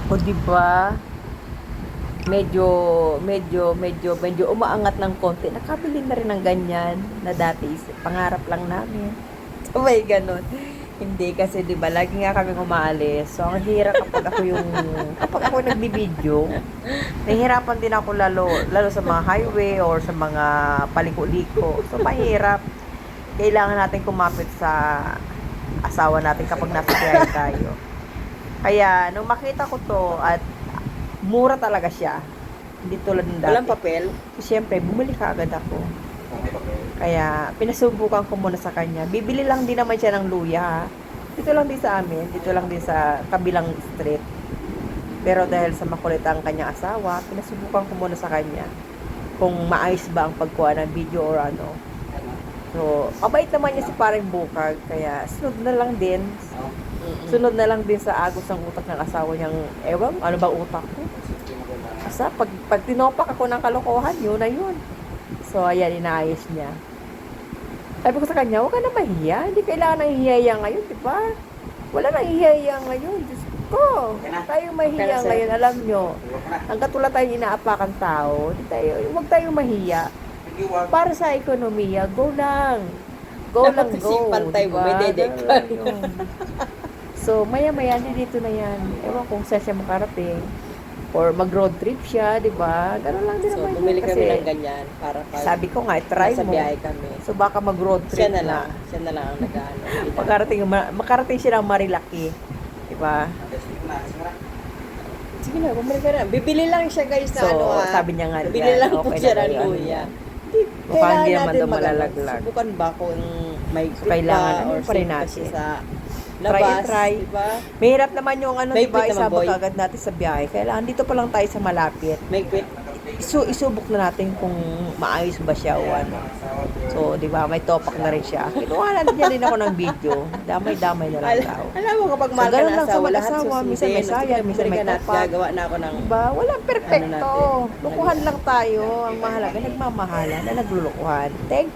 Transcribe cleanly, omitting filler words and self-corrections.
O di ba? Medyo umaangat ng konti. Nakabili na rin ng ganyan na dati pangarap lang namin. Sabay ganon. Hindi kasi 'di ba lagi nga kaming umaalis. So ang hirap kapag ako nagbibideo, nahihirapan din ako lalo sa mga highway or sa mga paliko-liko. So mahirap. Kailangan natin kumapit sa asawa natin kapag nasa biyahe tayo. Kaya nung makita ko to at mura talaga siya. Hindi tulad ng dati. Walang papel? Siyempre, bumili ka agad ako. Kaya, pinasubukan ko muna sa kanya. Bibili lang din naman siya ng luya. Dito lang din sa amin. Dito lang din sa kabilang street. Pero dahil sa makulit ang kanyang asawa, pinasubukan ko muna sa kanya kung maayos ba ang pagkuha ng video or ano. So, mabait naman niya si paring bukag. Kaya, sunod na lang din. Sunod na lang din sa agos ng utak ng asawa niyang, ewan, ano ba utak ko? Asa, pag tinopak ako ng kalokohan, yun na yun. So, ayan, inaayos niya. Sabi ko sa kanya, huwag ka na mahiya. Hindi kailangan ng hihiyaya ngayon, di ba? Wala nang hihiyaya ngayon. Diyos ko, tayo mahiya ngayon. Alam nyo, ang katulad tayong inaapakan tao, huwag tayong mahiya. Para sa ekonomiya, go lang. Go lang, go. Pantay mo, may dedek pa. So, maya-maya, dito na yan. Ewan kung saan siya makarating. Or mag-road trip siya, di ba? Ganun lang din So, naman yun. bumili kami Kasi, ng ganyan para pag sabi ko nga, try nasa mo. biyahe kami. So, baka mag-road trip Siya na lang. Siya na lang ang nag-ano. Makarating siya ng Marilaki. Di ba? Sige na, bumili ka na. Bibili lang siya guys na So, ano ha. sabi niya nga, Bibili lang po okay siya na ng yun. luya. Baka hindi Kailangan naman natin daw malalaglag. Subukan ba kung may grip Kailangan, pa ano or pa rin safe pa natin? siya sa Try and labas, try. diba? Mahirap naman yung ano, May di ba? quit naman, Isabog boy. agad natin sa biyahe. Kailangan dito pa lang tayo sa malapit. May quit. Isubok na natin kung maayos ba siya o ano. So, di ba, may topak na rin siya. Kinuha na din ako ng video. Damay-damay na lang daw. Alam mo kapag So, mahal ka ganun na lang sa asawa, lahat mag-asawa. susundin. Minsan may sayang, minsan may topak. Gagawa na ako ng Diba? Walang perfecto. Ano natin? Lukuhan lang tayo. Ang mahalaga, nagmamahalan na naglulukuhan. Thank